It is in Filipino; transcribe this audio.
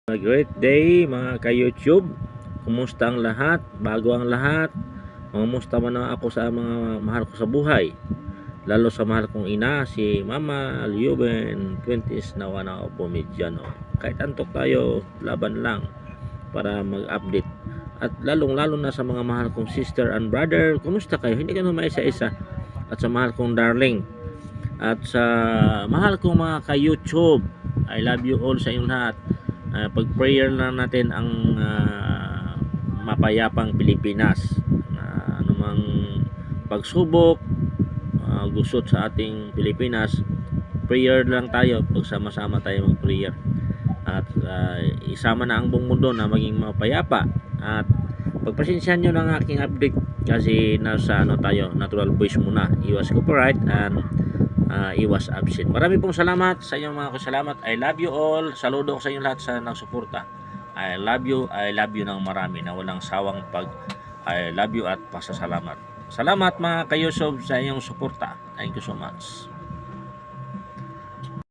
Great day mga ka-YouTube. Kumusta ang lahat? Bago ang lahat, kumusta man ako sa mga mahal ko sa buhay, lalo sa mahal kong ina, si Mama Liuben Quintis na wana Pomediano. Kahit antok tayo, laban lang para mag-update. At lalong-lalo na sa mga mahal kong sister and brother, kumusta kayo? Hindi ka naman isa-isa. At sa mahal kong darling, at sa mahal kong mga ka-YouTube, I love you all sa inyong lahat. Pag-prayer lang natin ang mapayapang Pilipinas na anumang pagsubok, gusot sa ating Pilipinas, prayer lang tayo, pagsama-sama tayo mag-prayer at isama na ang buong mundo na maging mapayapa. At pagpasensyahan nyo ng aking update kasi nasa tayo, natural voice muna, iwas copyright and iwas absent. Marami pong salamat sa inyong mga kasalamat. I love you all. Saludo ko sa inyo lahat sa nagsuporta. I love you ng marami na walang sawang I love you at pasasalamat. Salamat mga kayosob sa inyong suporta. Thank you so much.